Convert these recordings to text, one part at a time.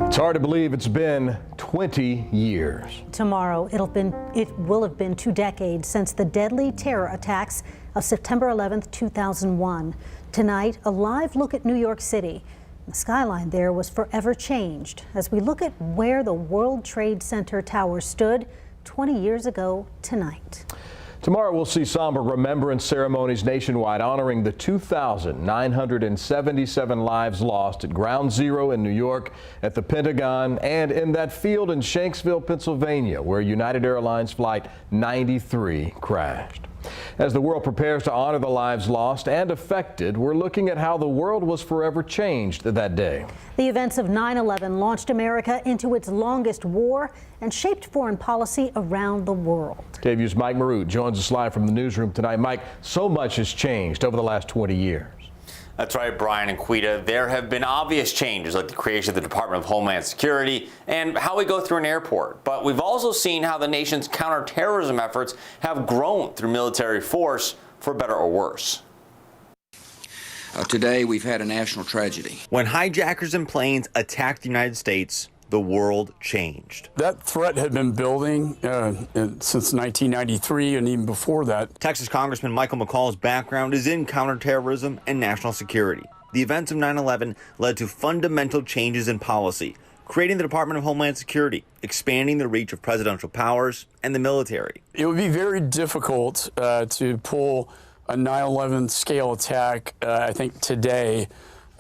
It's hard to believe it's been 20 years. Tomorrow, it will have been 2 decades since the deadly terror attacks of September 11th, 2001. Tonight, a live look at New York City. The skyline there was forever changed as we look at where the World Trade Center tower stood 20 years ago tonight. Tomorrow we'll see somber remembrance ceremonies nationwide honoring the 2,977 lives lost at Ground Zero in New York, at the Pentagon, and in that field in Shanksville, Pennsylvania, where United Airlines Flight 93 crashed. As the world prepares to honor the lives lost and affected, we're looking at how the world was forever changed that day. The events of 9/11 launched America into its longest war and shaped foreign policy around the world. KVUE's Mike Marut joins us live from the newsroom tonight. Mike, so much has changed over the last 20 years. That's right, Brian and Quita. There have been obvious changes like the creation of the Department of Homeland Security and how we go through an airport. But we've also seen how the nation's counterterrorism efforts have grown through military force, for better or worse. Today, we've had a national tragedy. When hijackers and planes attacked the United States, the world changed. That threat had been building since 1993 and even before that. Texas Congressman Michael McCall's background is in counterterrorism and national security. The events of 9/11 led to fundamental changes in policy, creating the Department of Homeland Security, expanding the reach of presidential powers and the military. It would be very difficult to pull a 9/11 scale attack, I think, today.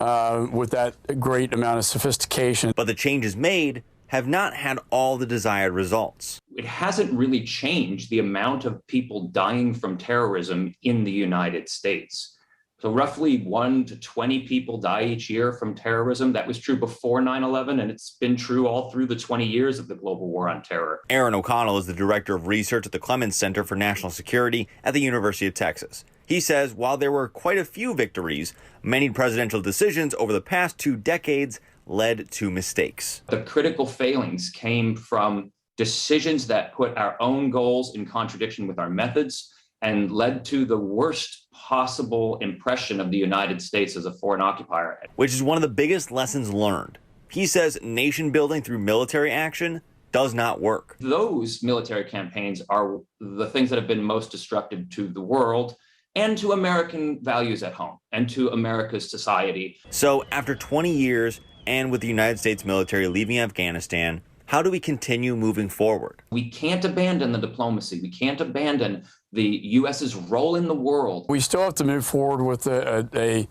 With that great amount of sophistication. But the changes made have not had all the desired results. It hasn't really changed the amount of people dying from terrorism in the United States. So roughly 1 to 20 people die each year from terrorism. That was true before 9/11, and it's been true all through the 20 years of the global war on terror. Aaron O'Connell is the director of research at the Clements Center for National Security at the University of Texas. He says while there were quite a few victories, many presidential decisions over the past 2 decades led to mistakes. The critical failings came from decisions that put our own goals in contradiction with our methods and led to the worst possible impression of the United States as a foreign occupier. Which is one of the biggest lessons learned. He says nation building through military action does not work. Those military campaigns are the things that have been most destructive to the world and to American values at home and to America's society. So after 20 years and with the United States military leaving Afghanistan, how do we continue moving forward? We can't abandon the diplomacy. We can't abandon the U.S.'s role in the world. We still have to move forward with a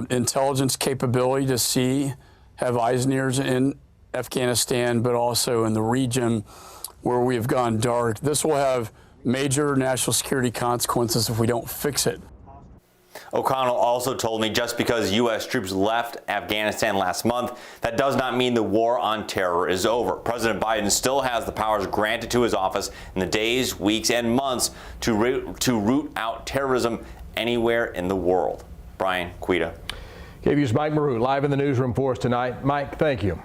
intelligence capability to have eyes and ears in Afghanistan, but also in the region where we have gone dark. This will have major national security consequences if we don't fix it. O'Connell also told me just because U.S. troops left Afghanistan last month, that does not mean the war on terror is over. President Biden still has the powers granted to his office in the days, weeks, and months to root out terrorism anywhere in the world. Brian, Quita. KVUE's Mike Marut live in the newsroom for us tonight. Mike, thank you.